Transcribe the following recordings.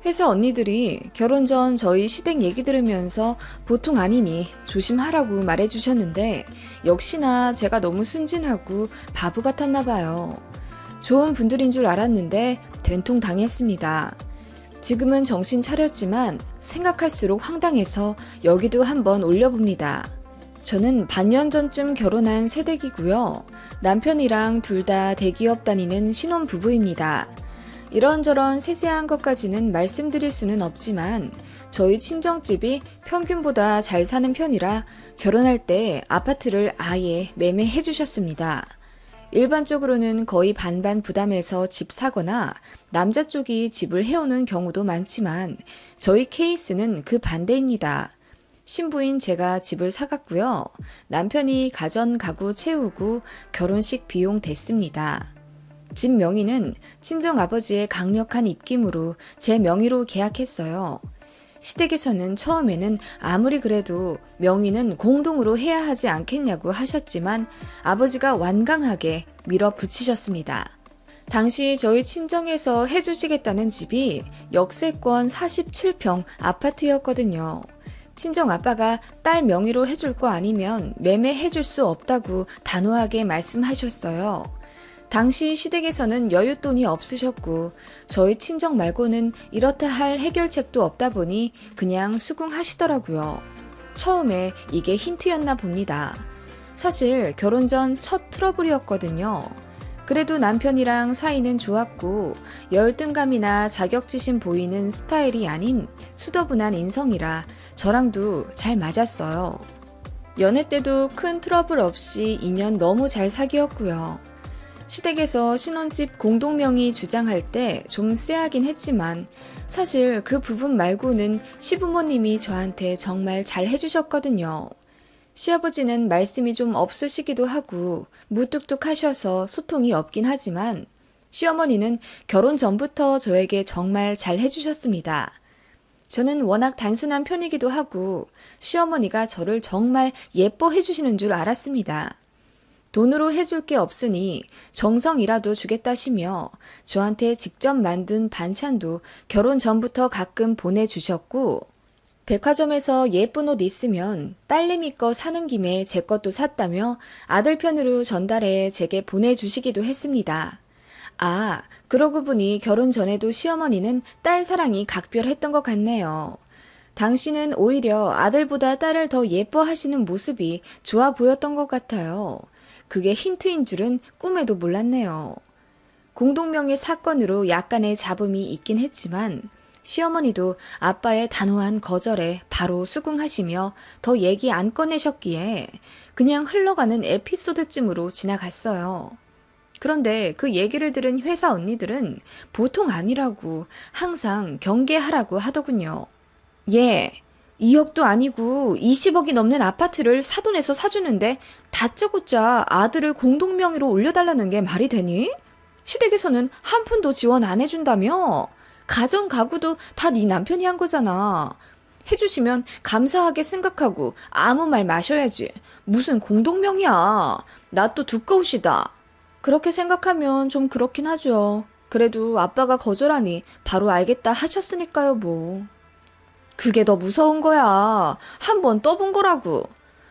회사 언니들이 결혼 전 저희 시댁 얘기 들으면서 보통 아니니 조심하라고 말해주셨는데 역시나 제가 너무 순진하고 바보 같았나 봐요. 좋은 분들인 줄 알았는데 된통 당했습니다. 지금은 정신 차렸지만 생각할수록 황당해서 여기도 한번 올려봅니다. 저는 반년 전쯤 결혼한 새댁이고요. 남편이랑 둘 다 대기업 다니는 신혼부부입니다. 이런저런 세세한 것까지는 말씀드릴 수는 없지만 저희 친정집이 평균보다 잘 사는 편이라 결혼할 때 아파트를 아예 매매해 주셨습니다. 일반적으로는 거의 반반 부담해서 집 사거나 남자 쪽이 집을 해오는 경우도 많지만 저희 케이스는 그 반대입니다. 신부인 제가 집을 사갔고요. 남편이 가전 가구 채우고 결혼식 비용 댔습니다. 집 명의는 친정아버지의 강력한 입김으로 제 명의로 계약했어요. 시댁에서는 처음에는 아무리 그래도 명의는 공동으로 해야 하지 않겠냐고 하셨지만 아버지가 완강하게 밀어붙이셨습니다. 당시 저희 친정에서 해주시겠다는 집이 역세권 47평 아파트였거든요. 친정 아빠가 딸 명의로 해줄 거 아니면 매매해줄 수 없다고 단호하게 말씀하셨어요. 당시 시댁에서는 여윳돈이 없으셨고 저희 친정 말고는 이렇다 할 해결책도 없다 보니 그냥 수긍하시더라고요. 처음에 이게 힌트였나 봅니다. 사실 결혼 전 첫 트러블이었거든요. 그래도 남편이랑 사이는 좋았고 열등감이나 자격지심 보이는 스타일이 아닌 수더분한 인성이라 저랑도 잘 맞았어요. 연애 때도 큰 트러블 없이 2년 너무 잘 사귀었고요. 시댁에서 신혼집 공동명의 주장할 때 좀 쎄하긴 했지만 사실 그 부분 말고는 시부모님이 저한테 정말 잘 해주셨거든요. 시아버지는 말씀이 좀 없으시기도 하고 무뚝뚝하셔서 소통이 없긴 하지만 시어머니는 결혼 전부터 저에게 정말 잘 해주셨습니다. 저는 워낙 단순한 편이기도 하고 시어머니가 저를 정말 예뻐해 주시는 줄 알았습니다. 돈으로 해줄 게 없으니 정성이라도 주겠다시며 저한테 직접 만든 반찬도 결혼 전부터 가끔 보내주셨고 백화점에서 예쁜 옷 있으면 딸내미 거 사는 김에 제 것도 샀다며 아들 편으로 전달해 제게 보내주시기도 했습니다. 아, 그러고 보니 결혼 전에도 시어머니는 딸 사랑이 각별했던 것 같네요. 당신은 오히려 아들보다 딸을 더 예뻐하시는 모습이 좋아 보였던 것 같아요. 그게 힌트인 줄은 꿈에도 몰랐네요. 공동명의 사건으로 약간의 잡음이 있긴 했지만 시어머니도 아빠의 단호한 거절에 바로 수긍하시며 더 얘기 안 꺼내셨기에 그냥 흘러가는 에피소드쯤으로 지나갔어요. 그런데 그 얘기를 들은 회사 언니들은 보통 아니라고 항상 경계하라고 하더군요. 예, 2억도 아니고 20억이 넘는 아파트를 사돈에서 사주는데 다짜고짜 아들을 공동명의로 올려달라는 게 말이 되니? 시댁에서는 한 푼도 지원 안 해준다며? 가전 가구도 다 네 남편이 한 거잖아. 해주시면 감사하게 생각하고 아무 말 마셔야지. 무슨 공동명의야. 나 또 두꺼우시다. 그렇게 생각하면 좀 그렇긴 하죠. 그래도 아빠가 거절하니 바로 알겠다 하셨으니까요, 뭐. 그게 더 무서운 거야. 한 번 떠본 거라고.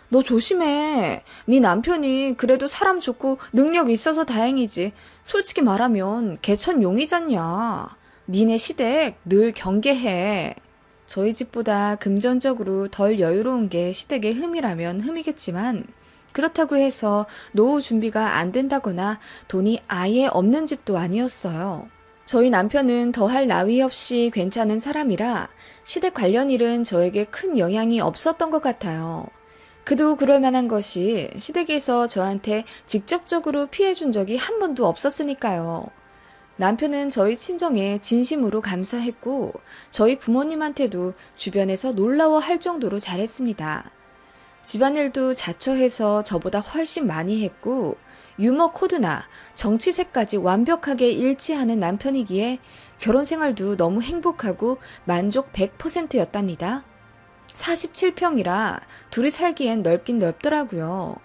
너 조심해. 네 남편이 그래도 사람 좋고 능력이 있어서 다행이지. 솔직히 말하면 개천용이잖냐. 니네 시댁 늘 경계해. 저희 집보다 금전적으로 덜 여유로운 게 시댁의 흠이라면 흠이겠지만 그렇다고 해서 노후 준비가 안 된다거나 돈이 아예 없는 집도 아니었어요. 저희 남편은 더할 나위 없이 괜찮은 사람이라 시댁 관련 일은 저에게 큰 영향이 없었던 것 같아요. 그도 그럴 만한 것이 시댁에서 저한테 직접적으로 피해준 적이 한 번도 없었으니까요. 남편은 저희 친정에 진심으로 감사했고 저희 부모님한테도 주변에서 놀라워할 정도로 잘했습니다. 집안일도 자처해서 저보다 훨씬 많이 했고 유머 코드나 정치색까지 완벽하게 일치하는 남편이기에 결혼 생활도 너무 행복하고 만족 100%였답니다. 47평이라 둘이 살기엔 넓긴 넓더라고요.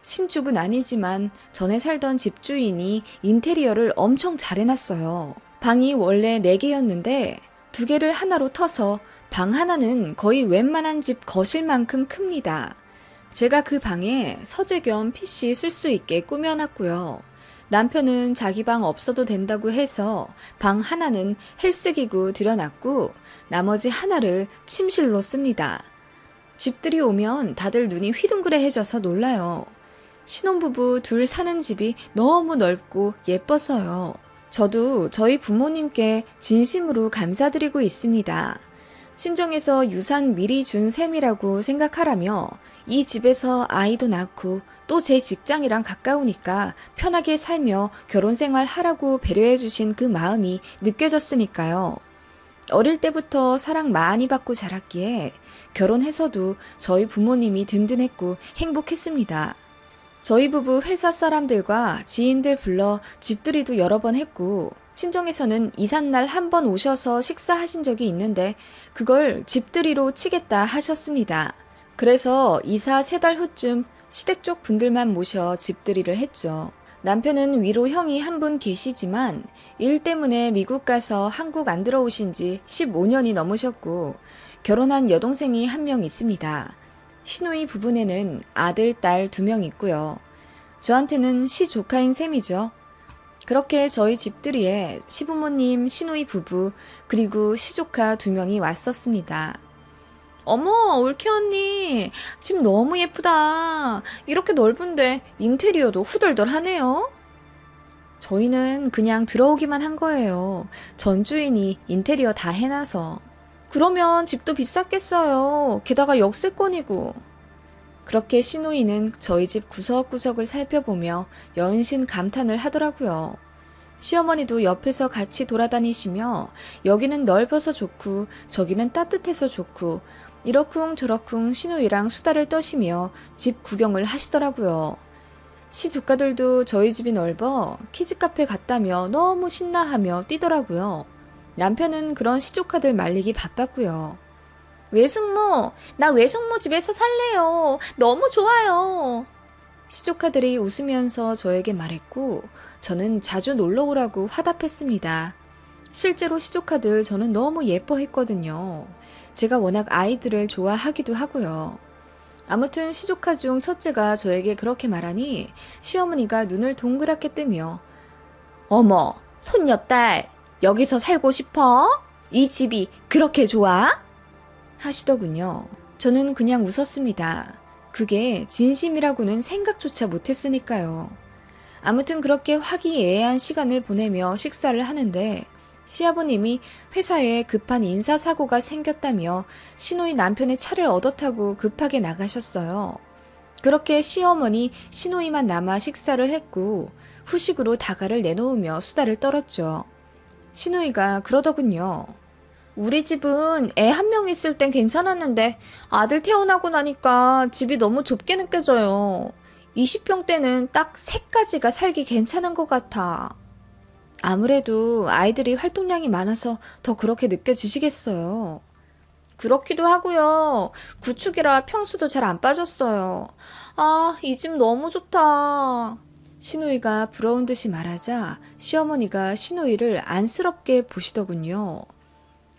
신축은 아니지만 전에 살던 집주인이 인테리어를 엄청 잘 해놨어요. 방이 원래 4개였는데 두 개를 하나로 터서 방 하나는 거의 웬만한 집 거실만큼 큽니다. 제가 그 방에 서재 겸 PC 쓸 수 있게 꾸며놨고요. 남편은 자기 방 없어도 된다고 해서 방 하나는 헬스기구 들여놨고 나머지 하나를 침실로 씁니다. 집들이 오면 다들 눈이 휘둥그레해져서 놀라요. 신혼부부 둘 사는 집이 너무 넓고 예뻐서요. 저도 저희 부모님께 진심으로 감사드리고 있습니다. 친정에서 유산 미리 준 셈이라고 생각하라며 이 집에서 아이도 낳고 또 제 직장이랑 가까우니까 편하게 살며 결혼 생활 하라고 배려해 주신 그 마음이 느껴졌으니까요. 어릴 때부터 사랑 많이 받고 자랐기에 결혼해서도 저희 부모님이 든든했고 행복했습니다. 저희 부부 회사 사람들과 지인들 불러 집들이도 여러 번 했고 친정에서는 이삿날 한 번 오셔서 식사하신 적이 있는데 그걸 집들이로 치겠다 하셨습니다. 그래서 이사 3달 후쯤 시댁 쪽 분들만 모셔 집들이를 했죠. 남편은 위로 형이 한 분 계시지만 일 때문에 미국 가서 한국 안 들어오신 지 15년이 넘으셨고 결혼한 여동생이 한 명 있습니다. 시누이 부부네는 아들, 딸 2명 있고요. 저한테는 시조카인 셈이죠. 그렇게 저희 집들이에 시부모님, 시누이 부부, 그리고 시조카 2명이 왔었습니다. 어머, 올케 언니, 집 너무 예쁘다. 이렇게 넓은데 인테리어도 후덜덜하네요. 저희는 그냥 들어오기만 한 거예요. 전 주인이 인테리어 다 해놔서. 그러면 집도 비쌌겠어요. 게다가 역세권이고. 그렇게 시누이는 저희 집 구석구석을 살펴보며 연신 감탄을 하더라고요. 시어머니도 옆에서 같이 돌아다니시며 여기는 넓어서 좋고 저기는 따뜻해서 좋고 이러쿵저러쿵 시누이랑 수다를 떠시며 집 구경을 하시더라고요. 시조카들도 저희 집이 넓어 키즈카페 갔다며 너무 신나하며 뛰더라고요. 남편은 그런 시조카들 말리기 바빴고요. 외숙모, 나 외숙모 집에서 살래요. 너무 좋아요. 시조카들이 웃으면서 저에게 말했고 저는 자주 놀러 오라고 화답했습니다. 실제로 시조카들 저는 너무 예뻐했거든요. 제가 워낙 아이들을 좋아하기도 하고요. 아무튼 시조카 중 첫째가 저에게 그렇게 말하니 시어머니가 눈을 동그랗게 뜨며 어머, 손녀딸, 여기서 살고 싶어? 이 집이 그렇게 좋아? 하시더군요. 저는 그냥 웃었습니다. 그게 진심이라고는 생각조차 못했으니까요. 아무튼 그렇게 화기애애한 시간을 보내며 식사를 하는데 시아버님이 회사에 급한 인사사고가 생겼다며 시누이 남편의 차를 얻어 타고 급하게 나가셨어요. 그렇게 시어머니, 시누이만 남아 식사를 했고 후식으로 다가를 내놓으며 수다를 떨었죠. 시누이가 그러더군요. 우리 집은 애 1명 있을 땐 괜찮았는데 아들 태어나고 나니까 집이 너무 좁게 느껴져요. 20평대는 딱 3가지가 살기 괜찮은 것 같아. 아무래도 아이들이 활동량이 많아서 더 그렇게 느껴지시겠어요. 그렇기도 하고요. 구축이라 평수도 잘 안 빠졌어요. 아, 이 집 너무 좋다. 시누이가 부러운 듯이 말하자 시어머니가 시누이를 안쓰럽게 보시더군요.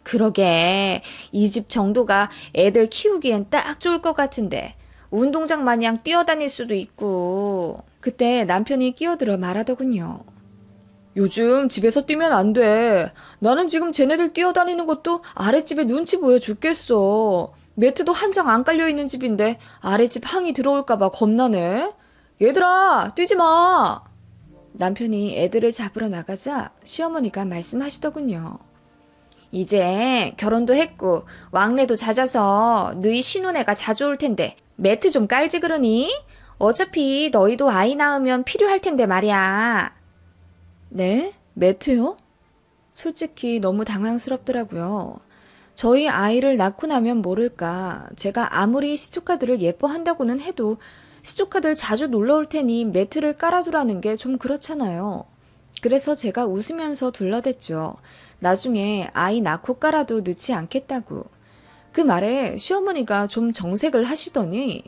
그러게, 이 집 정도가 애들 키우기엔 딱 좋을 것 같은데 운동장 마냥 뛰어다닐 수도 있고. 그때 남편이 끼어들어 말하더군요. 요즘 집에서 뛰면 안 돼. 나는 지금 쟤네들 뛰어다니는 것도 아랫집에 눈치 보여 죽겠어. 매트도 한 장 안 깔려있는 집인데 아랫집 항이 들어올까봐 겁나네. 얘들아, 뛰지 마. 남편이 애들을 잡으러 나가자 시어머니가 말씀하시더군요. 이제 결혼도 했고 왕래도 잦아서 너희 신혼애가 자주 올 텐데 매트 좀 깔지 그러니? 어차피 너희도 아이 낳으면 필요할 텐데 말이야. 네? 매트요? 솔직히 너무 당황스럽더라고요. 저희 아이를 낳고 나면 모를까 제가 아무리 시조카들을 예뻐한다고는 해도 시조카들 자주 놀러 올 테니 매트를 깔아두라는 게 좀 그렇잖아요. 그래서 제가 웃으면서 둘러댔죠. 나중에 아이 낳고 깔아도 늦지 않겠다고. 그 말에 시어머니가 좀 정색을 하시더니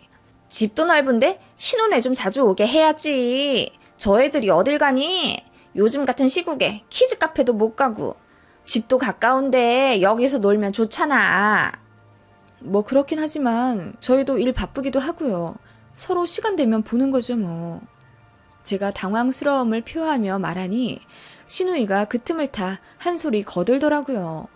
집도 넓은데 신혼애 좀 자주 오게 해야지. 저 애들이 어딜 가니? 요즘 같은 시국에 키즈 카페도 못 가고. 집도 가까운데 여기서 놀면 좋잖아. 뭐 그렇긴 하지만 저희도 일 바쁘기도 하고요. 서로 시간 되면 보는 거죠 뭐. 제가 당황스러움을 표하며 말하니 신우이가 그 틈을 타 한 소리 거들더라고요.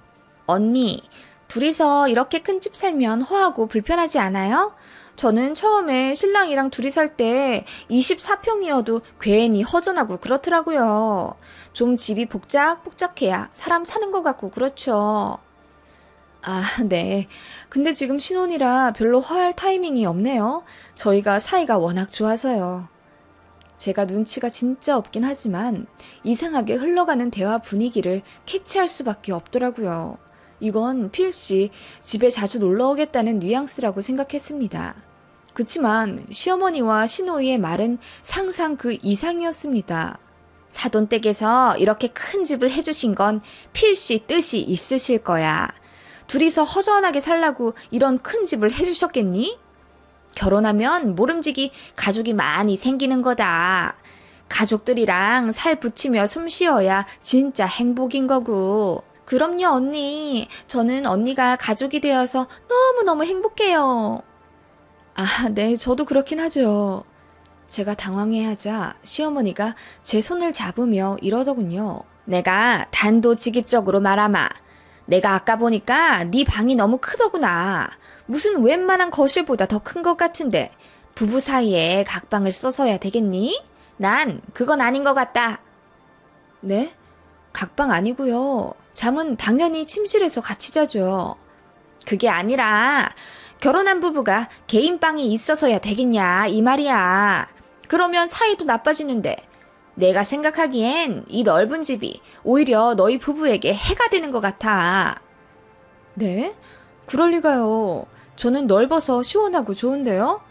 언니, 둘이서 이렇게 큰 집 살면 허하고 불편하지 않아요? 저는 처음에 신랑이랑 둘이 살 때 24평이어도 괜히 허전하고 그렇더라고요. 좀 집이 복작복작해야 사람 사는 것 같고 그렇죠. 아, 네. 근데 지금 신혼이라 별로 허할 타이밍이 없네요. 저희가 사이가 워낙 좋아서요. 제가 눈치가 진짜 없긴 하지만 이상하게 흘러가는 대화 분위기를 캐치할 수밖에 없더라고요. 이건 필시 집에 자주 놀러 오겠다는 뉘앙스라고 생각했습니다. 그치만 시어머니와 신우이의 말은 상상 그 이상이었습니다. 사돈댁에서 이렇게 큰 집을 해주신 건 필시 뜻이 있으실 거야. 둘이서 허전하게 살라고 이런 큰 집을 해주셨겠니? 결혼하면 모름지기 가족이 많이 생기는 거다. 가족들이랑 살 붙이며 숨 쉬어야 진짜 행복인 거고. 그럼요, 언니. 저는 언니가 가족이 되어서 너무너무 행복해요. 아, 네, 저도 그렇긴 하죠. 제가 당황해하자 시어머니가 제 손을 잡으며 이러더군요. 내가 단도직입적으로 말하마. 내가 아까 보니까 네 방이 너무 크더구나. 무슨 웬만한 거실보다 더 큰 것 같은데 부부 사이에 각방을 써서야 되겠니? 난 그건 아닌 것 같다. 네? 각방 아니고요. 잠은 당연히 침실에서 같이 자죠. 그게 아니라 결혼한 부부가 개인 방이 있어서야 되겠냐 이 말이야. 그러면 사이도 나빠지는데 내가 생각하기엔 이 넓은 집이 오히려 너희 부부에게 해가 되는 것 같아. 네? 그럴 리가요. 저는 넓어서 시원하고 좋은데요?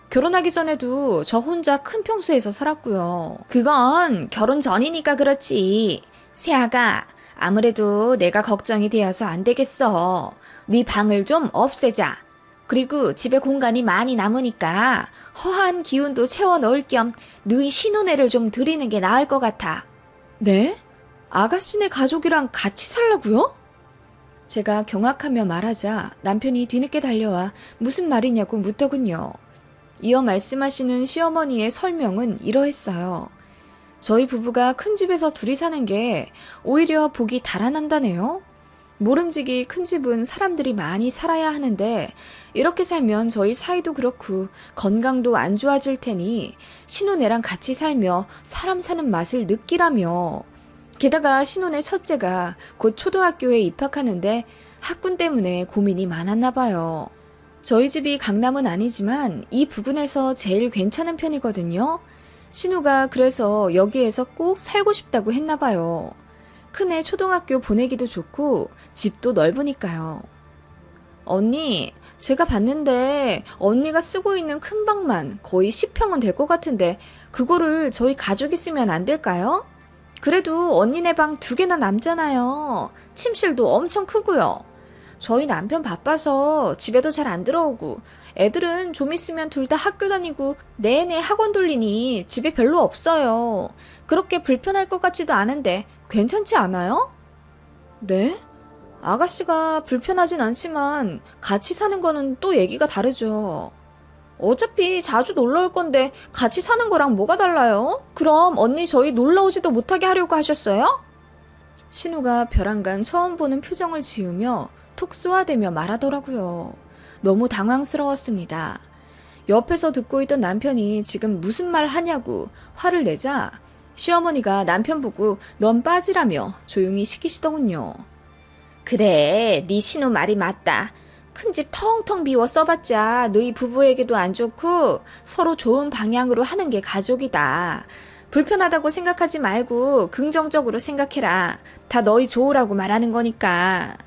결혼하기 전에도 저 혼자 큰 평수에서 살았고요. 그건 결혼 전이니까 그렇지. 세아가 아무래도 내가 걱정이 되어서 안 되겠어. 네 방을 좀 없애자. 그리고 집에 공간이 많이 남으니까 허한 기운도 채워 넣을 겸 너희 신혼애를 좀 드리는 게 나을 것 같아. 네? 아가씨네 가족이랑 같이 살라고요? 제가 경악하며 말하자 남편이 뒤늦게 달려와 무슨 말이냐고 묻더군요. 이어 말씀하시는 시어머니의 설명은 이러했어요. 저희 부부가 큰 집에서 둘이 사는 게 오히려 복이 달아난다네요. 모름지기 큰 집은 사람들이 많이 살아야 하는데 이렇게 살면 저희 사이도 그렇고 건강도 안 좋아질 테니 신혼애랑 같이 살며 사람 사는 맛을 느끼라며. 게다가 신혼의 첫째가 곧 초등학교에 입학하는데 학군 때문에 고민이 많았나 봐요. 저희 집이 강남은 아니지만 이 부근에서 제일 괜찮은 편이거든요. 신우가 그래서 여기에서 꼭 살고 싶다고 했나 봐요. 큰애 초등학교 보내기도 좋고 집도 넓으니까요. 언니, 제가 봤는데 언니가 쓰고 있는 큰 방만 거의 10평은 될 것 같은데 그거를 저희 가족이 쓰면 안 될까요? 그래도 언니네 방 2개나 남잖아요. 침실도 엄청 크고요. 저희 남편 바빠서 집에도 잘 안 들어오고 애들은 좀 있으면 둘 다 학교 다니고 내내 학원 돌리니 집에 별로 없어요. 그렇게 불편할 것 같지도 않은데 괜찮지 않아요? 네? 아가씨가 불편하진 않지만 같이 사는 거는 또 얘기가 다르죠. 어차피 자주 놀러 올 건데 같이 사는 거랑 뭐가 달라요? 그럼 언니 저희 놀러 오지도 못하게 하려고 하셨어요? 신우가 벼랑간 처음 보는 표정을 지으며 톡 쏘아대며 말하더라고요. 너무 당황스러웠습니다. 옆에서 듣고 있던 남편이 지금 무슨 말 하냐고 화를 내자 시어머니가 남편 보고 넌 빠지라며 조용히 시키시더군요. 그래, 네 신우 말이 맞다. 큰 집 텅텅 비워 써봤자 너희 부부에게도 안 좋고 서로 좋은 방향으로 하는 게 가족이다. 불편하다고 생각하지 말고 긍정적으로 생각해라. 다 너희 좋으라고 말하는 거니까.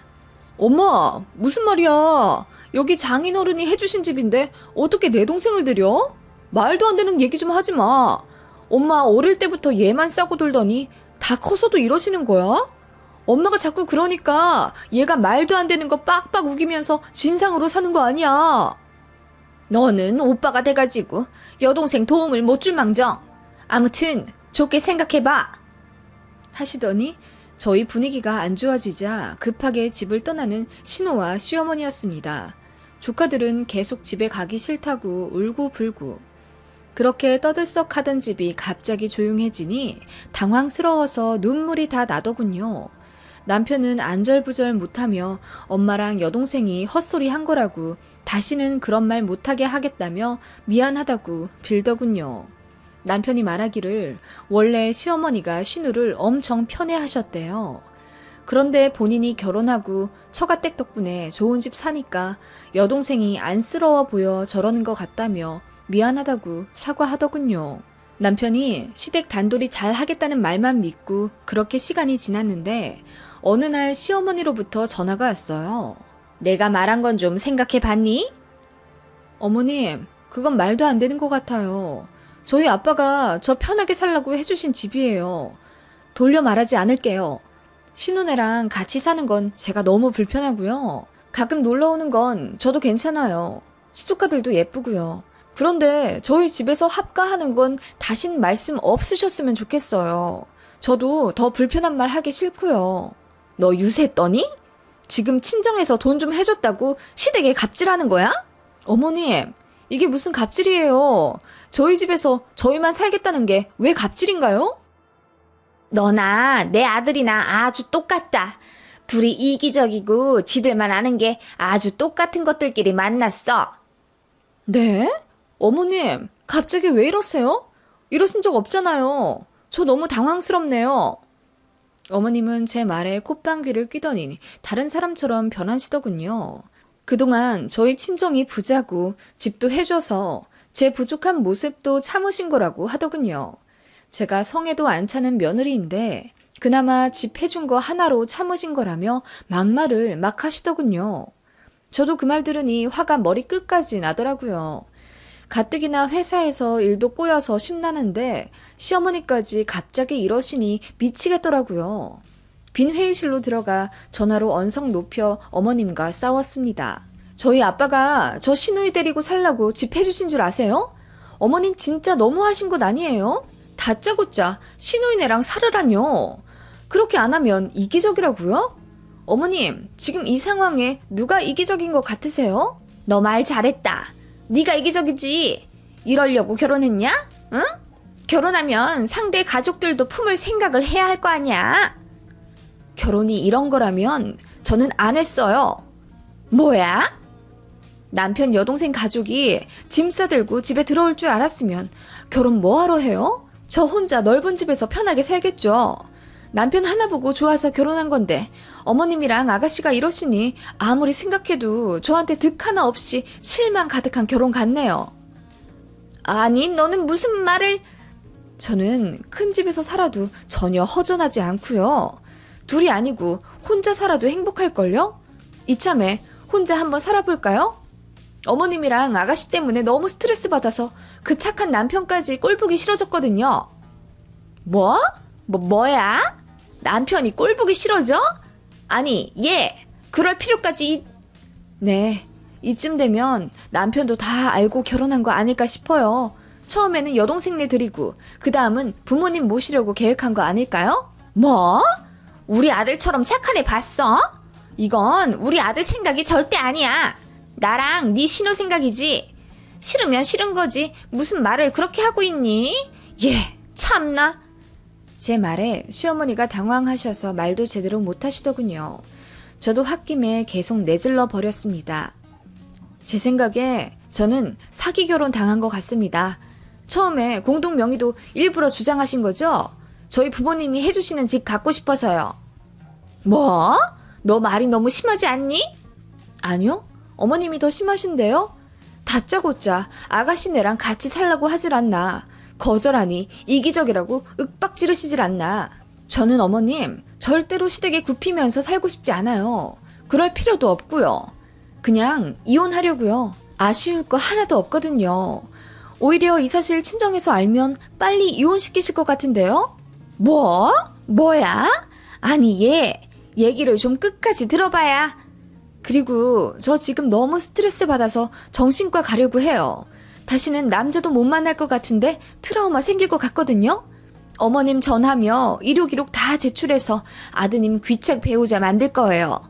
엄마, 무슨 말이야? 여기 장인어른이 해주신 집인데 어떻게 내 동생을 들여? 말도 안 되는 얘기 좀 하지 마. 엄마 어릴 때부터 얘만 싸고 돌더니 다 커서도 이러시는 거야? 엄마가 자꾸 그러니까 얘가 말도 안 되는 거 빡빡 우기면서 진상으로 사는 거 아니야. 너는 오빠가 돼가지고 여동생 도움을 못 줄 망정. 아무튼 좋게 생각해봐. 하시더니 저희 분위기가 안 좋아지자 급하게 집을 떠나는 신우와 시어머니였습니다. 조카들은 계속 집에 가기 싫다고 울고불고. 그렇게 떠들썩하던 집이 갑자기 조용해지니 당황스러워서 눈물이 다 나더군요. 남편은 안절부절 못하며 엄마랑 여동생이 헛소리 한 거라고 다시는 그런 말 못하게 하겠다며 미안하다고 빌더군요. 남편이 말하기를 원래 시어머니가 신우를 엄청 편애하셨대요. 그런데 본인이 결혼하고 처가댁 덕분에 좋은 집 사니까 여동생이 안쓰러워 보여 저러는 것 같다며 미안하다고 사과하더군요. 남편이 시댁 단돌이 잘 하겠다는 말만 믿고 그렇게 시간이 지났는데 어느 날 시어머니로부터 전화가 왔어요. 내가 말한 건 좀 생각해 봤니? 어머님, 그건 말도 안 되는 것 같아요. 저희 아빠가 저 편하게 살라고 해주신 집이에요. 돌려 말하지 않을게요. 신혼애랑 같이 사는 건 제가 너무 불편하고요. 가끔 놀러 오는 건 저도 괜찮아요. 시조카들도 예쁘고요. 그런데 저희 집에서 합가하는 건 다신 말씀 없으셨으면 좋겠어요. 저도 더 불편한 말 하기 싫고요. 너 유세했더니? 지금 친정에서 돈 좀 해줬다고 시댁에 갑질하는 거야? 어머님, 이게 무슨 갑질이에요. 저희 집에서 저희만 살겠다는 게 왜 갑질인가요? 너나 내 아들이나 아주 똑같다. 둘이 이기적이고 지들만 아는 게 아주 똑같은 것들끼리 만났어. 네? 어머님, 갑자기 왜 이러세요? 이러신 적 없잖아요. 저 너무 당황스럽네요. 어머님은 제 말에 콧방귀를 뀌더니 다른 사람처럼 변하시더군요. 그동안 저희 친정이 부자고 집도 해줘서 제 부족한 모습도 참으신 거라고 하더군요. 제가 성에도 안 차는 며느리인데 그나마 집 해준 거 하나로 참으신 거라며 막말을 막 하시더군요. 저도 그 말 들으니 화가 머리 끝까지 나더라고요. 가뜩이나 회사에서 일도 꼬여서 심란한데 시어머니까지 갑자기 이러시니 미치겠더라고요. 빈 회의실로 들어가 전화로 언성 높여 어머님과 싸웠습니다. 저희 아빠가 저 시누이 데리고 살라고 집 해주신 줄 아세요? 어머님 진짜 너무하신 것 아니에요? 다짜고짜 시누이네랑 살으라뇨. 그렇게 안 하면 이기적이라고요? 어머님, 지금 이 상황에 누가 이기적인 것 같으세요? 너 말 잘했다. 네가 이기적이지. 이러려고 결혼했냐? 응? 결혼하면 상대 가족들도 품을 생각을 해야 할 거 아니야. 결혼이 이런 거라면 저는 안 했어요. 뭐야? 남편 여동생 가족이 짐 싸들고 집에 들어올 줄 알았으면 결혼 뭐하러 해요? 저 혼자 넓은 집에서 편하게 살겠죠. 남편 하나 보고 좋아서 결혼한 건데 어머님이랑 아가씨가 이러시니 아무리 생각해도 저한테 득 하나 없이 실망 가득한 결혼 같네요. 아니, 너는 무슨 말을... 저는 큰 집에서 살아도 전혀 허전하지 않고요. 둘이 아니고 혼자 살아도 행복할걸요? 이참에 혼자 한번 살아볼까요? 어머님이랑 아가씨 때문에 너무 스트레스 받아서 그 착한 남편까지 꼴보기 싫어졌거든요. 뭐야? 남편이 꼴보기 싫어져? 아니, 얘 그럴 필요까지... 네, 이쯤 되면 남편도 다 알고 결혼한 거 아닐까 싶어요. 처음에는 여동생네 드리고 그 다음은 부모님 모시려고 계획한 거 아닐까요? 뭐? 우리 아들처럼 착한 애 봤어? 이건 우리 아들 생각이 절대 아니야. 나랑 네 신우 생각이지. 싫으면 싫은 거지. 무슨 말을 그렇게 하고 있니? 얘 참나. 제 말에 시어머니가 당황하셔서 말도 제대로 못하시더군요. 저도 홧김에 계속 내질러 버렸습니다. 제 생각에 저는 사기 결혼 당한 것 같습니다. 처음에 공동 명의도 일부러 주장하신 거죠? 저희 부모님이 해주시는 집 갖고 싶어서요. 뭐? 너 말이 너무 심하지 않니? 아니요, 어머님이 더 심하신데요? 다짜고짜 아가씨네랑 같이 살라고 하질 않나. 거절하니 이기적이라고 윽박 지르시질 않나. 저는 어머님 절대로 시댁에 굽히면서 살고 싶지 않아요. 그럴 필요도 없고요. 그냥 이혼하려고요. 아쉬울 거 하나도 없거든요. 오히려 이 사실 친정에서 알면 빨리 이혼시키실 것 같은데요? 뭐야? 아니 얘 얘기를 좀 끝까지 들어봐야. 그리고 저 지금 너무 스트레스 받아서 정신과 가려고 해요. 다시는 남자도 못 만날 것 같은데 트라우마 생길 것 같거든요. 어머님 전화며 이력 기록 다 제출해서 아드님 귀책 배우자 만들 거예요.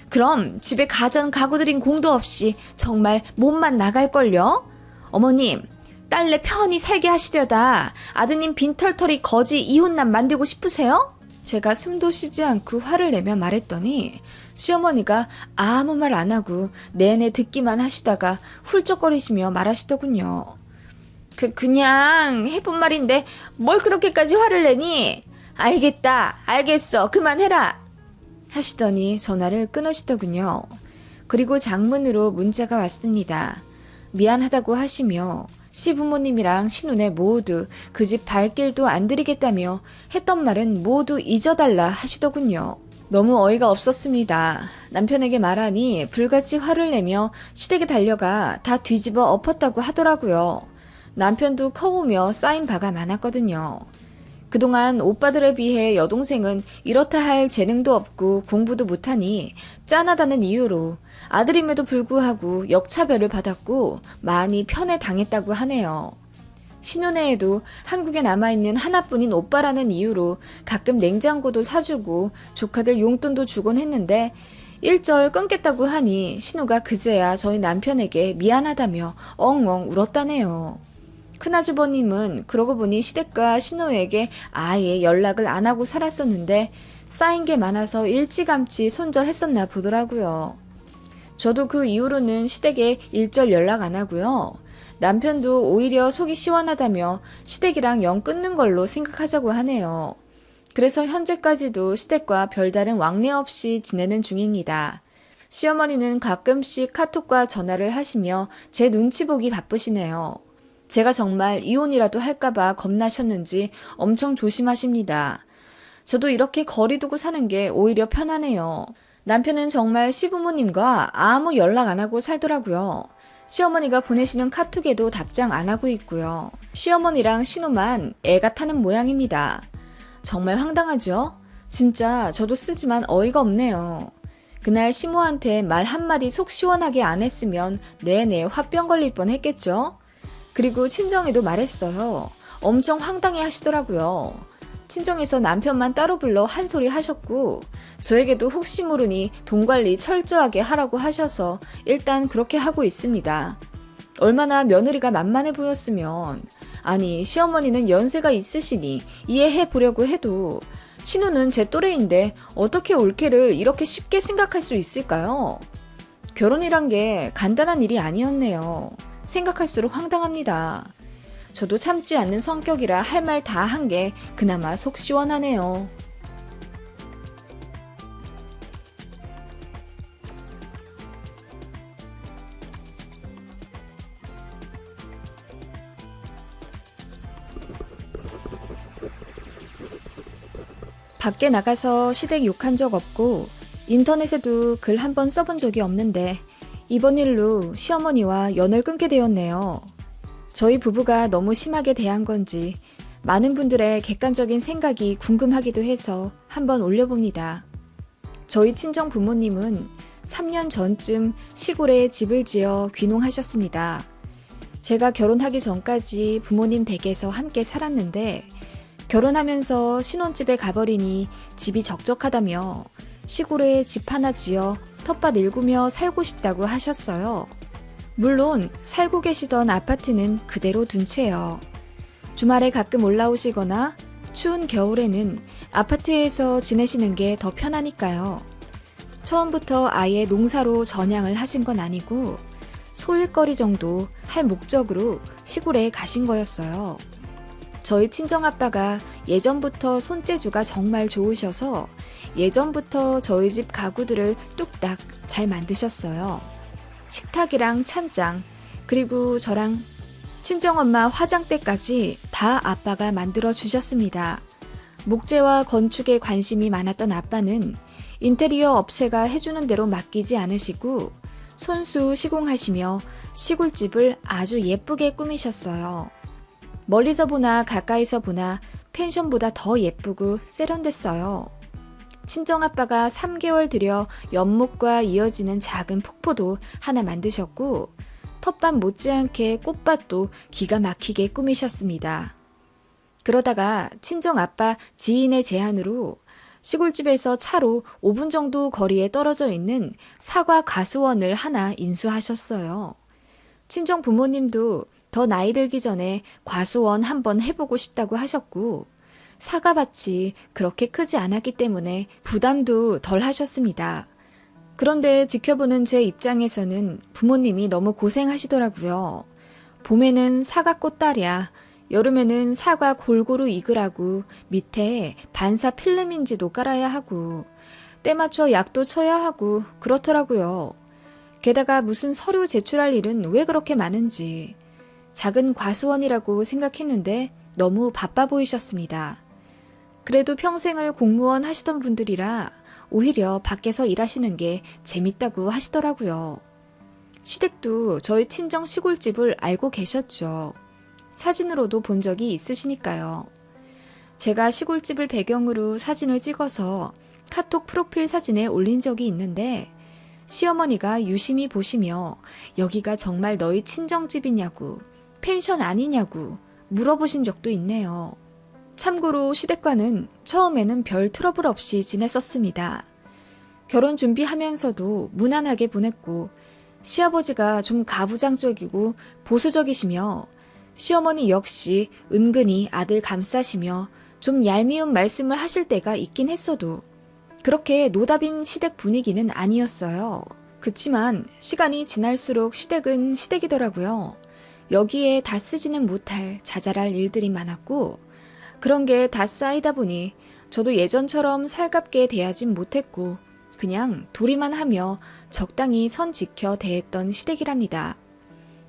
그럼 집에 가전 가구 들인 공도 없이 정말 몸만 나갈걸요? 어머님, 딸내 편히 살게 하시려다 아드님 빈털터리 거지 이혼남 만들고 싶으세요? 제가 숨도 쉬지 않고 화를 내며 말했더니 시어머니가 아무 말 안 하고 내내 듣기만 하시다가 훌쩍거리시며 말하시더군요. 그냥 해본 말인데 뭘 그렇게까지 화를 내니? 알겠다, 알겠어, 그만해라 하시더니 전화를 끊으시더군요. 그리고 장문으로 문자가 왔습니다. 미안하다고 하시며 시부모님이랑 신우네 모두 그 집 발길도 안 들이겠다며 했던 말은 모두 잊어달라 하시더군요. 너무 어이가 없었습니다. 남편에게 말하니 불같이 화를 내며 시댁에 달려가 다 뒤집어 엎었다고 하더라고요. 남편도 커오며 쌓인 바가 많았거든요. 그동안 오빠들에 비해 여동생은 이렇다 할 재능도 없고 공부도 못하니 짠하다는 이유로 아들임에도 불구하고 역차별을 받았고 많이 편애당했다고 하네요. 신혼애에도 한국에 남아있는 하나뿐인 오빠라는 이유로 가끔 냉장고도 사주고 조카들 용돈도 주곤 했는데 일절 끊겠다고 하니 신우가 그제야 저희 남편에게 미안하다며 엉엉 울었다네요. 큰아주버님은 그러고 보니 시댁과 신우에게 아예 연락을 안 하고 살았었는데 쌓인 게 많아서 일찌감치 손절했었나 보더라고요. 저도 그 이후로는 시댁에 일절 연락 안 하고요. 남편도 오히려 속이 시원하다며 시댁이랑 영 끊는 걸로 생각하자고 하네요. 그래서 현재까지도 시댁과 별다른 왕래 없이 지내는 중입니다. 시어머니는 가끔씩 카톡과 전화를 하시며 제 눈치 보기 바쁘시네요. 제가 정말 이혼이라도 할까봐 겁나셨는지 엄청 조심하십니다. 저도 이렇게 거리 두고 사는 게 오히려 편하네요. 남편은 정말 시부모님과 아무 연락 안 하고 살더라고요. 시어머니가 보내시는 카톡에도 답장 안 하고 있고요. 시어머니랑 신우만 애가 타는 모양입니다. 정말 황당하죠? 진짜 저도 쓰지만 어이가 없네요. 그날 시모한테 말 한마디 속 시원하게 안 했으면 내내 화병 걸릴 뻔 했겠죠? 그리고 친정에도 말했어요. 엄청 황당해 하시더라고요. 친정에서 남편만 따로 불러 한 소리 하셨고 저에게도 혹시 모르니 돈 관리 철저하게 하라고 하셔서 일단 그렇게 하고 있습니다. 얼마나 며느리가 만만해 보였으면. 아니, 시어머니는 연세가 있으시니 이해해 보려고 해도 신우는 제 또래인데 어떻게 올케를 이렇게 쉽게 생각할 수 있을까요? 결혼이란 게 간단한 일이 아니었네요. 생각할수록 황당합니다. 저도 참지 않는 성격이라 할 말 다 한 게 그나마 속 시원하네요. 밖에 나가서 시댁 욕한 적 없고 인터넷에도 글 한 번 써본 적이 없는데 이번 일로 시어머니와 연을 끊게 되었네요. 저희 부부가 너무 심하게 대한 건지 많은 분들의 객관적인 생각이 궁금하기도 해서 한번 올려봅니다. 저희 친정 부모님은 3년 전쯤 시골에 집을 지어 귀농하셨습니다. 제가 결혼하기 전까지 부모님 댁에서 함께 살았는데 결혼하면서 신혼집에 가버리니 집이 적적하다며 시골에 집 하나 지어 텃밭 일구며 살고 싶다고 하셨어요. 물론 살고 계시던 아파트는 그대로 둔 채요. 주말에 가끔 올라오시거나 추운 겨울에는 아파트에서 지내시는 게 더 편하니까요. 처음부터 아예 농사로 전향을 하신 건 아니고 소일거리 정도 할 목적으로 시골에 가신 거였어요. 저희 친정아빠가 예전부터 손재주가 정말 좋으셔서 예전부터 저희 집 가구들을 뚝딱 잘 만드셨어요. 식탁이랑 찬장, 그리고 저랑 친정엄마 화장대까지 다 아빠가 만들어 주셨습니다. 목재와 건축에 관심이 많았던 아빠는 인테리어 업체가 해주는 대로 맡기지 않으시고 손수 시공하시며 시골집을 아주 예쁘게 꾸미셨어요. 멀리서 보나 가까이서 보나 펜션보다 더 예쁘고 세련됐어요. 친정아빠가 3개월 들여 연못과 이어지는 작은 폭포도 하나 만드셨고 텃밭 못지않게 꽃밭도 기가 막히게 꾸미셨습니다. 그러다가 친정 아빠 지인의 제안으로 시골집에서 차로 5분 정도 거리에 떨어져 있는 사과 과수원을 하나 인수하셨어요. 친정 부모님도 더 나이 들기 전에 과수원 한번 해보고 싶다고 하셨고, 사과밭이 그렇게 크지 않았기 때문에 부담도 덜 하셨습니다. 그런데 지켜보는 제 입장에서는 부모님이 너무 고생하시더라고요. 봄에는 사과 꽃다리야, 여름에는 사과 골고루 익으라고 밑에 반사 필름인지도 깔아야 하고, 때 맞춰 약도 쳐야 하고 그렇더라고요. 게다가 무슨 서류 제출할 일은 왜 그렇게 많은지 작은 과수원이라고 생각했는데 너무 바빠 보이셨습니다. 그래도 평생을 공무원 하시던 분들이라 오히려 밖에서 일하시는 게 재밌다고 하시더라고요. 시댁도 저희 친정 시골집을 알고 계셨죠. 사진으로도 본 적이 있으시니까요. 제가 시골집을 배경으로 사진을 찍어서 카톡 프로필 사진에 올린 적이 있는데 시어머니가 유심히 보시며 여기가 정말 너희 친정집이냐고, 펜션 아니냐고 물어보신 적도 있네요. 참고로 시댁과는 처음에는 별 트러블 없이 지냈었습니다. 결혼 준비하면서도 무난하게 보냈고, 시아버지가 좀 가부장적이고 보수적이시며 시어머니 역시 은근히 아들 감싸시며 좀 얄미운 말씀을 하실 때가 있긴 했어도 그렇게 노답인 시댁 분위기는 아니었어요. 그치만 시간이 지날수록 시댁은 시댁이더라고요. 여기에 다 쓰지는 못할 자잘할 일들이 많았고, 그런 게 다 쌓이다 보니 저도 예전처럼 살갑게 대하진 못했고 그냥 도리만 하며 적당히 선 지켜 대했던 시댁이랍니다.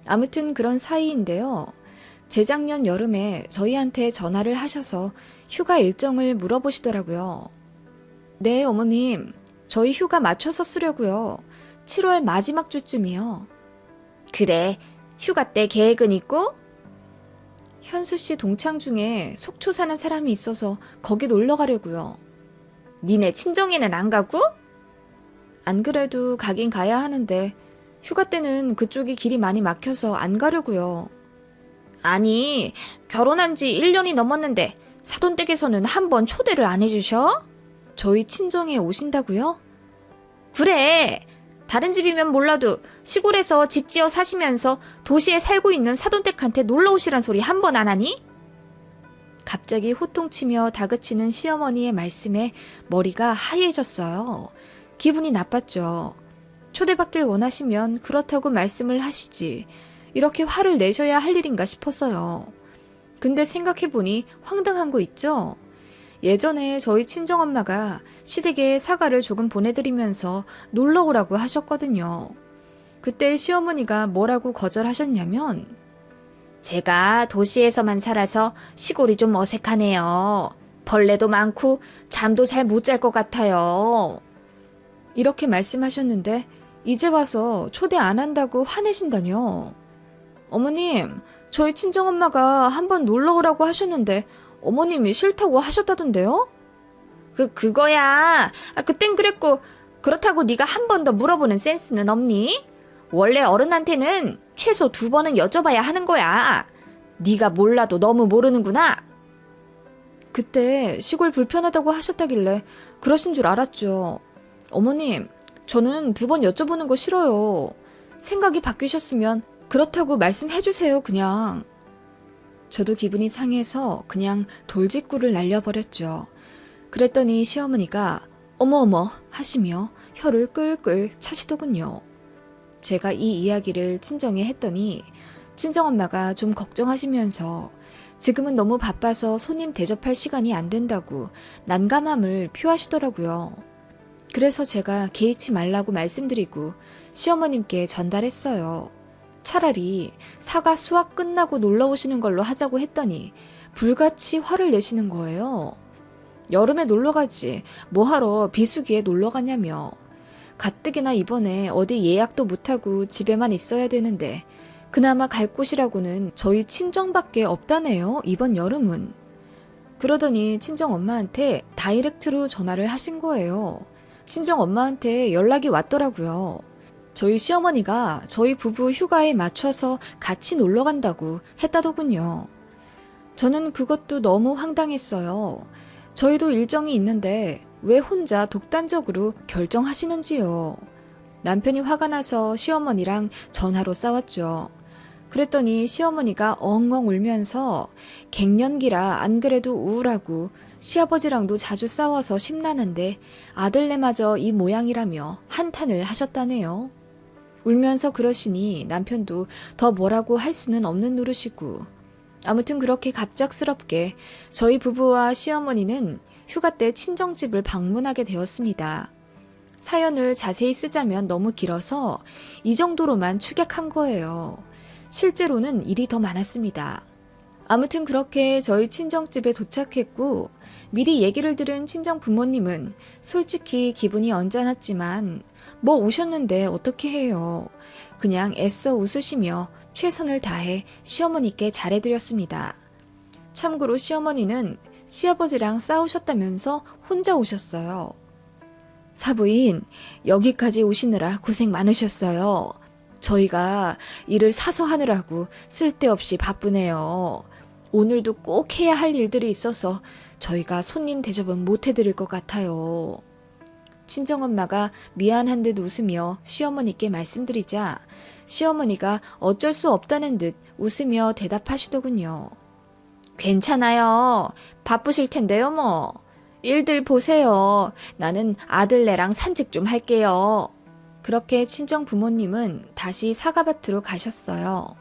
아무튼 그런 사이인데요. 재작년 여름에 저희한테 전화를 하셔서 휴가 일정을 물어보시더라고요. 네, 어머님. 저희 휴가 맞춰서 쓰려고요. 7월 마지막 주쯤이요. 그래, 휴가 때 계획은 있고? 현수 씨 동창 중에 속초 사는 사람이 있어서 거기 놀러 가려고요. 니네 친정에는 안 가고? 안 그래도 가긴 가야 하는데 휴가 때는 그쪽이 길이 많이 막혀서 안 가려고요. 아니, 결혼한 지 1년이 넘었는데 사돈댁에서는 한 번 초대를 안 해주셔? 저희 친정에 오신다고요? 그래, 다른 집이면 몰라도 시골에서 집 지어 사시면서 도시에 살고 있는 사돈댁한테 놀러 오시란 소리 한 번 안 하니? 갑자기 호통치며 다그치는 시어머니의 말씀에 머리가 하얘졌어요. 기분이 나빴죠. 초대받길 원하시면 그렇다고 말씀을 하시지. 이렇게 화를 내셔야 할 일인가 싶었어요. 근데 생각해보니 황당한 거 있죠? 예전에 저희 친정엄마가 시댁에 사과를 조금 보내드리면서 놀러 오라고 하셨거든요. 그때 시어머니가 뭐라고 거절하셨냐면, 제가 도시에서만 살아서 시골이 좀 어색하네요. 벌레도 많고 잠도 잘 못 잘 것 같아요. 이렇게 말씀하셨는데 이제 와서 초대 안 한다고 화내신다뇨. 어머님, 저희 친정엄마가 한번 놀러 오라고 하셨는데 어머님이 싫다고 하셨다던데요? 그거야. 그땐 그랬고 그렇다고 네가 한 번 더 물어보는 센스는 없니? 원래 어른한테는 최소 2번은 여쭤봐야 하는 거야. 네가 몰라도 너무 모르는구나. 그때 시골 불편하다고 하셨다길래 그러신 줄 알았죠. 어머님, 저는 2번 여쭤보는 거 싫어요. 생각이 바뀌셨으면 그렇다고 말씀해주세요, 그냥. 저도 기분이 상해서 그냥 돌직구를 날려버렸죠. 그랬더니 시어머니가 어머어머 하시며 혀를 끌끌 차시더군요. 제가 이 이야기를 친정에 했더니 친정엄마가 좀 걱정하시면서 지금은 너무 바빠서 손님 대접할 시간이 안 된다고 난감함을 표하시더라고요. 그래서 제가 개의치 말라고 말씀드리고 시어머님께 전달했어요. 차라리 사과 수확 끝나고 놀러 오시는 걸로 하자고 했더니 불같이 화를 내시는 거예요. 여름에 놀러 가지 뭐하러 비수기에 놀러 가냐며. 가뜩이나 이번에 어디 예약도 못하고 집에만 있어야 되는데 그나마 갈 곳이라고는 저희 친정밖에 없다네요, 이번 여름은. 그러더니 친정엄마한테 다이렉트로 전화를 하신 거예요. 친정엄마한테 연락이 왔더라고요. 저희 시어머니가 저희 부부 휴가에 맞춰서 같이 놀러 간다고 했다더군요. 저는 그것도 너무 황당했어요. 저희도 일정이 있는데 왜 혼자 독단적으로 결정하시는지요. 남편이 화가 나서 시어머니랑 전화로 싸웠죠. 그랬더니 시어머니가 엉엉 울면서 갱년기라 안 그래도 우울하고 시아버지랑도 자주 싸워서 심란한데 아들네마저 이 모양이라며 한탄을 하셨다네요. 울면서 그러시니 남편도 더 뭐라고 할 수는 없는 노릇이고, 아무튼 그렇게 갑작스럽게 저희 부부와 시어머니는 휴가 때 친정집을 방문하게 되었습니다. 사연을 자세히 쓰자면 너무 길어서 이 정도로만 축약한 거예요. 실제로는 일이 더 많았습니다. 아무튼 그렇게 저희 친정집에 도착했고, 미리 얘기를 들은 친정 부모님은 솔직히 기분이 언짢았지만 뭐 오셨는데 어떻게 해요. 그냥 애써 웃으시며 최선을 다해 시어머니께 잘해드렸습니다. 참고로 시어머니는 시아버지랑 싸우셨다면서 혼자 오셨어요. 사부인, 여기까지 오시느라 고생 많으셨어요. 저희가 일을 사서 하느라고 쓸데없이 바쁘네요. 오늘도 꼭 해야 할 일들이 있어서 저희가 손님 대접은 못 해드릴 것 같아요. 친정엄마가 미안한 듯 웃으며 시어머니께 말씀드리자 시어머니가 어쩔 수 없다는 듯 웃으며 대답하시더군요. 괜찮아요. 바쁘실 텐데요, 뭐. 일들 보세요. 나는 아들네랑 산책 좀 할게요. 그렇게 친정 부모님은 다시 사과밭으로 가셨어요.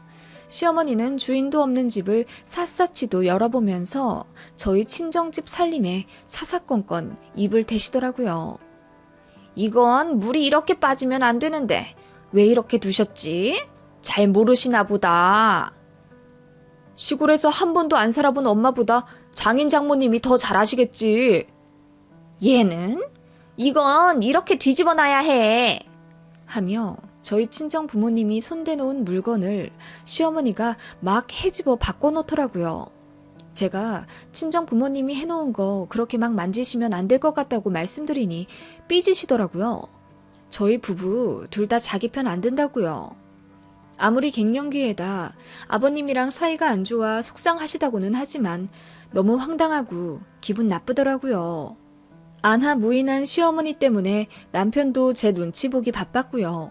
시어머니는 주인도 없는 집을 샅샅이도 열어보면서 저희 친정집 살림에 사사건건 입을 대시더라고요. 이건 물이 이렇게 빠지면 안 되는데 왜 이렇게 두셨지? 잘 모르시나 보다. 시골에서 한 번도 안 살아본 엄마보다 장인 장모님이 더 잘 아시겠지. 얘는? 이건 이렇게 뒤집어 놔야 해. 하며 저희 친정 부모님이 손대놓은 물건을 시어머니가 막 헤집어 바꿔놓더라고요. 제가 친정 부모님이 해놓은 거 그렇게 막 만지시면 안 될 것 같다고 말씀드리니 삐지시더라고요. 저희 부부 둘 다 자기 편 안 든다고요. 아무리 갱년기에다 아버님이랑 사이가 안 좋아 속상하시다고는 하지만 너무 황당하고 기분 나쁘더라고요. 안하무인한 시어머니 때문에 남편도 제 눈치 보기 바빴고요.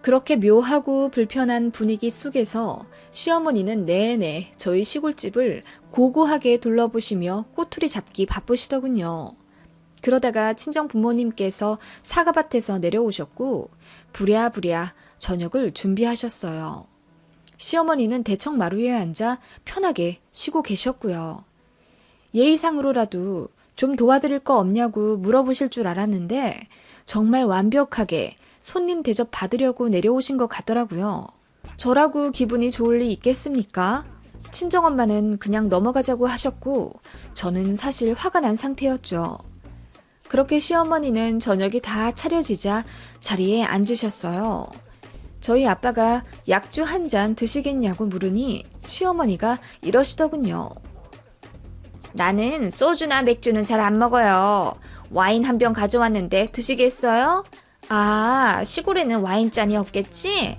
그렇게 묘하고 불편한 분위기 속에서 시어머니는 내내 저희 시골집을 고고하게 둘러보시며 꼬투리 잡기 바쁘시더군요. 그러다가 친정 부모님께서 사과밭에서 내려오셨고 부랴부랴 저녁을 준비하셨어요. 시어머니는 대청 마루에 앉아 편하게 쉬고 계셨고요. 예의상으로라도 좀 도와드릴 거 없냐고 물어보실 줄 알았는데 정말 완벽하게 손님 대접 받으려고 내려오신 것 같더라고요. 저라고 기분이 좋을 리 있겠습니까? 친정엄마는 그냥 넘어가자고 하셨고 저는 사실 화가 난 상태였죠. 그렇게 시어머니는 저녁이 다 차려지자 자리에 앉으셨어요. 저희 아빠가 약주 한 잔 드시겠냐고 물으니 시어머니가 이러시더군요. 나는 소주나 맥주는 잘 안 먹어요. 와인 한 병 가져왔는데 드시겠어요? 아, 시골에는 와인잔이 없겠지?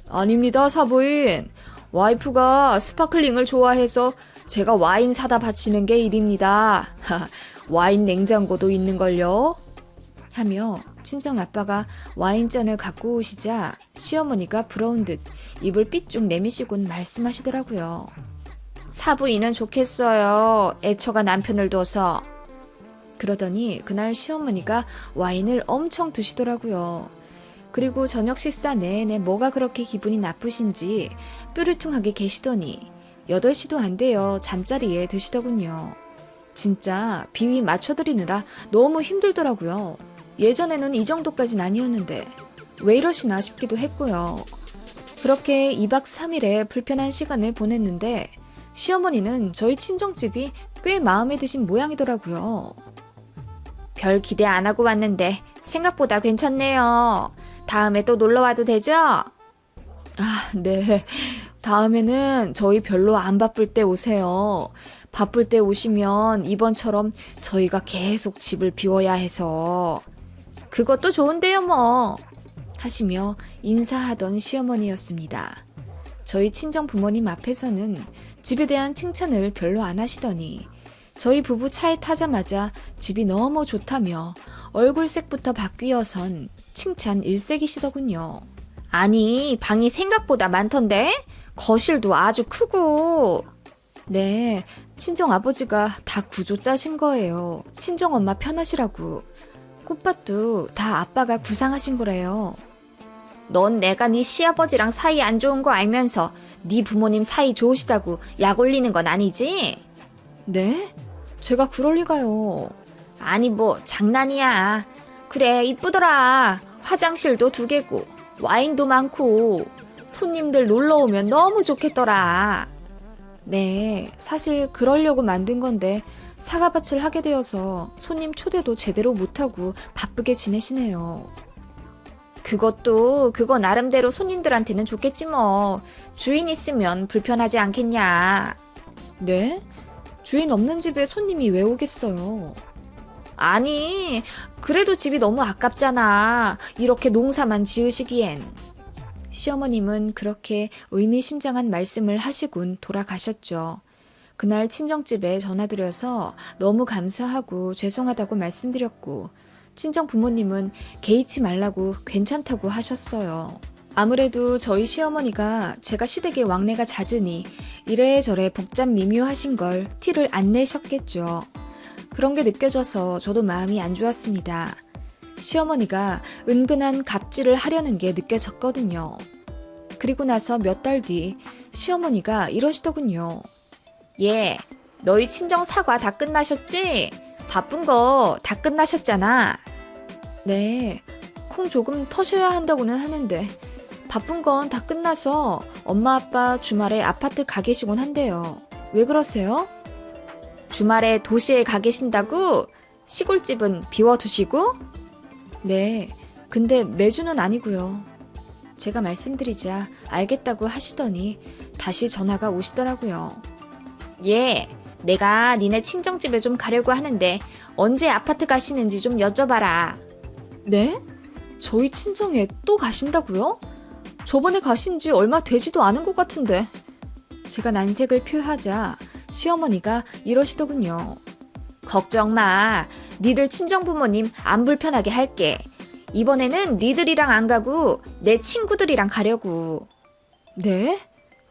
아닙니다, 사부인. 와이프가 스파클링을 좋아해서 제가 와인 사다 바치는 게 일입니다. 와인 냉장고도 있는걸요? 하며 친정 아빠가 와인잔을 갖고 오시자 시어머니가 부러운 듯 입을 삐쭉 내미시곤 말씀하시더라고요. 사부인은 좋겠어요. 애처가 남편을 둬서. 그러더니 그날 시어머니가 와인을 엄청 드시더라고요. 그리고 저녁 식사 내내 뭐가 그렇게 기분이 나쁘신지 뾰루퉁하게 계시더니 8시도 안 돼요 잠자리에 드시더군요. 진짜 비위 맞춰드리느라 너무 힘들더라고요. 예전에는 이 정도까진 아니었는데 왜 이러시나 싶기도 했고요. 그렇게 2박 3일의 불편한 시간을 보냈는데 시어머니는 저희 친정집이 꽤 마음에 드신 모양이더라고요. 별 기대 안 하고 왔는데 생각보다 괜찮네요. 다음에 또 놀러 와도 되죠? 아, 네. 다음에는 저희 별로 안 바쁠 때 오세요. 바쁠 때 오시면 이번처럼 저희가 계속 집을 비워야 해서. 그것도 좋은데요, 뭐. 하시며 인사하던 시어머니였습니다. 저희 친정 부모님 앞에서는 집에 대한 칭찬을 별로 안 하시더니 저희 부부 차에 타자마자 집이 너무 좋다며 얼굴색부터 바뀌어선 칭찬 일색이시더군요. 아니, 방이 생각보다 많던데? 거실도 아주 크고. 네, 친정 아버지가 다 구조 짜신 거예요. 친정 엄마 편하시라고. 꽃밭도 다 아빠가 구상하신 거래요. 넌 내가 네 시아버지랑 사이 안 좋은 거 알면서 네 부모님 사이 좋으시다고 약 올리는 건 아니지? 네? 제가 그럴 리가요. 아니 뭐 장난이야. 그래 이쁘더라. 화장실도 2개고 와인도 많고 손님들 놀러 오면 너무 좋겠더라. 네, 사실 그러려고 만든 건데 사과밭을 하게 되어서 손님 초대도 제대로 못하고 바쁘게 지내시네요. 그거 나름대로 손님들한테는 좋겠지 뭐. 주인 있으면 불편하지 않겠냐. 네? 주인 없는 집에 손님이 왜 오겠어요? 아니, 그래도 집이 너무 아깝잖아. 이렇게 농사만 지으시기엔. 시어머님은 그렇게 의미심장한 말씀을 하시곤 돌아가셨죠. 그날 친정집에 전화드려서 너무 감사하고 죄송하다고 말씀드렸고 친정 부모님은 개의치 말라고 괜찮다고 하셨어요. 아무래도 저희 시어머니가 제가 시댁에 왕래가 잦으니 이래저래 복잡 미묘하신 걸 티를 안 내셨겠죠. 그런 게 느껴져서 저도 마음이 안 좋았습니다. 시어머니가 은근한 갑질을 하려는 게 느껴졌거든요. 그리고 나서 몇 달 뒤 시어머니가 이러시더군요. 예, 너희 친정 사과 다 끝나셨지? 바쁜 거 다 끝나셨잖아. 네, 콩 조금 터셔야 한다고는 하는데 바쁜 건 다 끝나서 엄마 아빠 주말에 아파트 가 계시곤 한대요. 왜 그러세요? 주말에 도시에 가 계신다고? 시골집은 비워두시고? 네, 근데 매주는 아니고요. 제가 말씀드리자 알겠다고 하시더니 다시 전화가 오시더라고요. 예, 내가 니네 친정집에 좀 가려고 하는데 언제 아파트 가시는지 좀 여쭤봐라. 네? 저희 친정에 또 가신다고요? 저번에 가신 지 얼마 되지도 않은 것 같은데. 제가 난색을 표하자 시어머니가 이러시더군요. 걱정 마. 니들 친정 부모님 안 불편하게 할게. 이번에는 니들이랑 안 가고 내 친구들이랑 가려고. 네?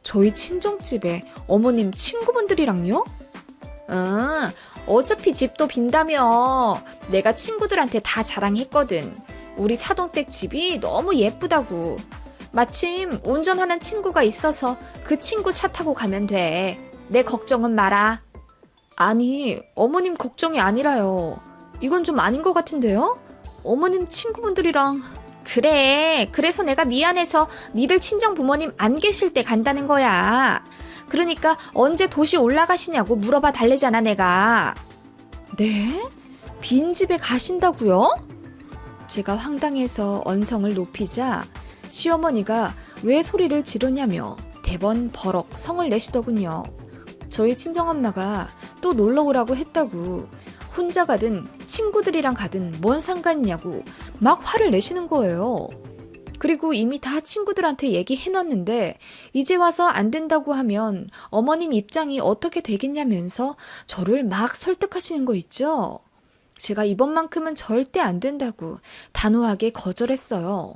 저희 친정집에 어머님 친구분들이랑요? 응, 어차피 집도 빈다며. 내가 친구들한테 다 자랑했거든. 우리 사돈댁 집이 너무 예쁘다고. 마침 운전하는 친구가 있어서 그 친구 차 타고 가면 돼. 내 걱정은 마라. 아니, 어머님 걱정이 아니라요. 이건 좀 아닌 것 같은데요? 어머님 친구분들이랑... 그래, 그래서 내가 미안해서 니들 친정 부모님 안 계실 때 간다는 거야. 그러니까 언제 도시 올라가시냐고 물어봐 달래잖아 내가. 네? 빈집에 가신다고요? 제가 황당해서 언성을 높이자 시어머니가 왜 소리를 지르냐며 대번 버럭 성을 내시더군요. 저희 친정엄마가 또 놀러 오라고 했다고 혼자 가든 친구들이랑 가든 뭔 상관이냐고 막 화를 내시는 거예요. 그리고 이미 다 친구들한테 얘기해놨는데 이제 와서 안 된다고 하면 어머님 입장이 어떻게 되겠냐면서 저를 막 설득하시는 거 있죠. 제가 이번만큼은 절대 안 된다고 단호하게 거절했어요.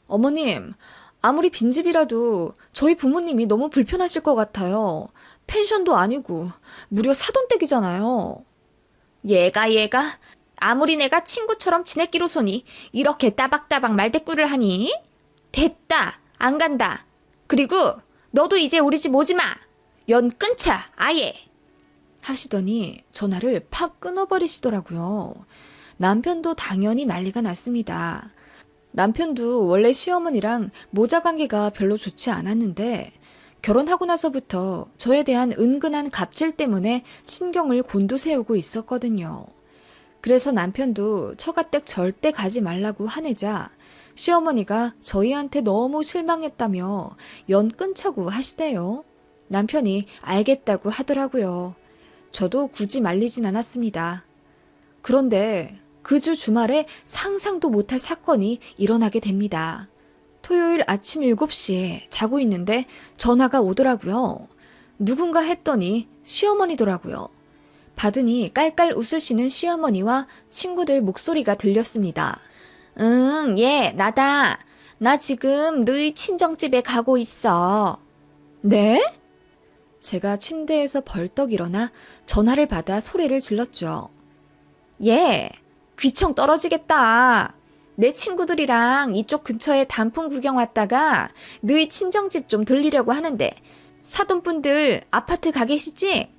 어머님, 아무리 빈집이라도 저희 부모님이 너무 불편하실 것 같아요. 펜션도 아니고 무려 사돈댁이잖아요. 얘가 아무리 내가 친구처럼 지냈기로서니 이렇게 따박따박 말대꾸를 하니? 됐다, 안 간다. 그리고 너도 이제 우리 집 오지 마. 연 끊자, 아예. 하시더니 전화를 팍 끊어버리시더라고요. 남편도 당연히 난리가 났습니다. 남편도 원래 시어머니랑 모자 관계가 별로 좋지 않았는데 결혼하고 나서부터 저에 대한 은근한 갑질 때문에 신경을 곤두세우고 있었거든요. 그래서 남편도 처가댁 절대 가지 말라고 화내자 시어머니가 저희한테 너무 실망했다며 연 끊자고 하시대요. 남편이 알겠다고 하더라고요. 저도 굳이 말리진 않았습니다. 그런데 그 주 주말에 상상도 못할 사건이 일어나게 됩니다. 토요일 아침 7시에 자고 있는데 전화가 오더라고요. 누군가 했더니 시어머니더라고요. 받으니 깔깔 웃으시는 시어머니와 친구들 목소리가 들렸습니다. 응, 얘, 나다. 나 지금 너희 친정집에 가고 있어. 네? 제가 침대에서 벌떡 일어나 전화를 받아 소리를 질렀죠. 얘, 귀청 떨어지겠다. 내 친구들이랑 이쪽 근처에 단풍 구경 왔다가 너희 친정집 좀 들리려고 하는데 사돈분들 아파트 가 계시지?